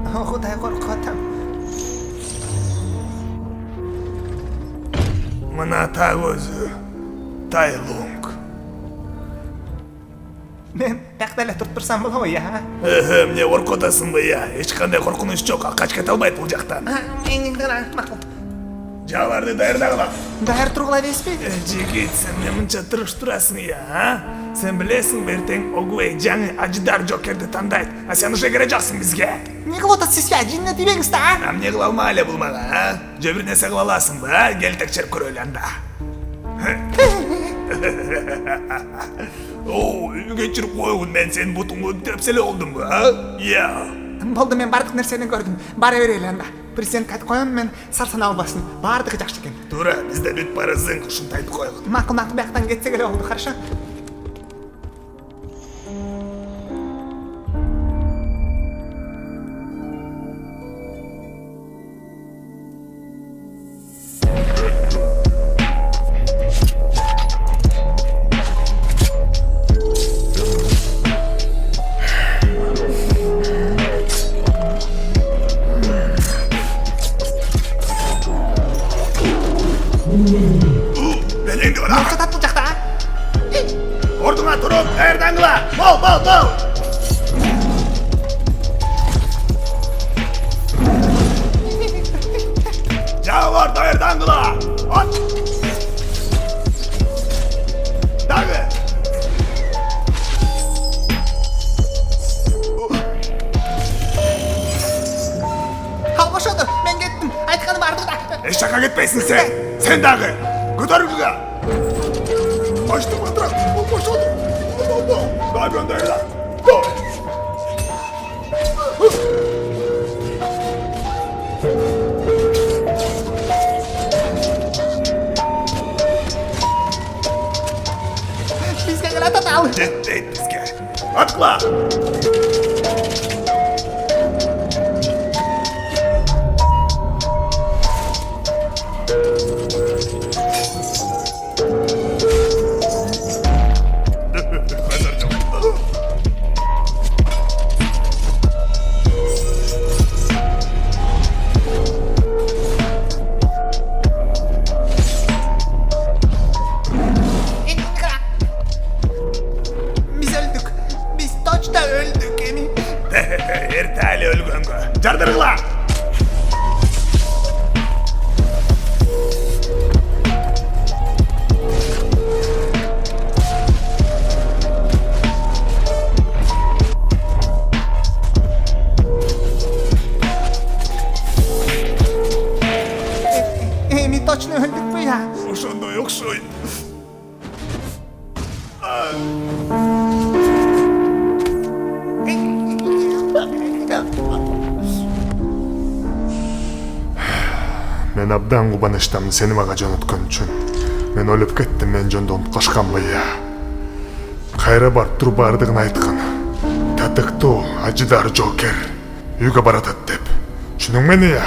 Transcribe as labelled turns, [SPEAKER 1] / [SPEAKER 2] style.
[SPEAKER 1] Кудай коркуп атам.
[SPEAKER 2] Мына так өзү Тайлунг.
[SPEAKER 1] Мен бакта эле туруп турсам болобу я?
[SPEAKER 2] Эмне коркуп атасыңбы я? Эч кандай коркунуч жок, качып кете албайт бул жактан.
[SPEAKER 1] Макул.
[SPEAKER 2] Жабарды даярдагыла.
[SPEAKER 1] Даяр тургула дейсизби?
[SPEAKER 2] Жигит, сен эмне мынча тырыш турасың я, а? Сен билесиң, эртең Огуэй жаңы ажыдар Жокерди тандайт, а сен уже кере жоксуң бизге.
[SPEAKER 1] Не кылып атасыз я? Жинне тийбеңиз да.
[SPEAKER 2] Эмне кыла алма эле бул мага, а? Же бир нерсе кыла аласыңбы, а? Кел текшерип көрөлү анда. Кечирип койгун, мен сенин бутуңду тепсе эле болдумбу, а? Я.
[SPEAKER 1] Болду, мен бардык нерсени көрдүм. Бара берели анда. Президент айтып коем, мен сарсана албасын. Бардыгы жакшы экен.
[SPEAKER 2] Туура, бизде бүт барысың, ушунтип айтып койгун.
[SPEAKER 1] Макул, бияктан кетсек эле болду, хорошо?
[SPEAKER 2] Белеңди бара.
[SPEAKER 1] Катат бул жакта.
[SPEAKER 2] Ордуңа туруп, даярдаңыла. Бол. Жабыр, даярдаңыла. От. Дагы.
[SPEAKER 1] Ал бошоду, мен кеттим. Айтканым бардык да.
[SPEAKER 2] Эч жака кетпейсиң сен. Сен дагы. Көтөрүлгүлө. Баштап атырак. Бошоду. Дагы андайла.
[SPEAKER 1] Бизге келе атат ал.
[SPEAKER 2] Жетпейт бизге. Аткыла.
[SPEAKER 1] Биз өлдүк. Биз точно өлдүк эми.
[SPEAKER 2] Эрте эле өлгөнгө. Жардыргыла.
[SPEAKER 1] Эми точно өлдүкпү я?
[SPEAKER 2] Ошондой окшойт. Мен абдан кубанычтамын сени мага жөнөткөн үчүн. Мен ойлоп кеттим, мен жөнүндө унуткашканбы я. Кайра барып туруп бардыгын айткан. Татыктуу ажыдар Жокер үйгө баратат деп. Түшүнүңбү я?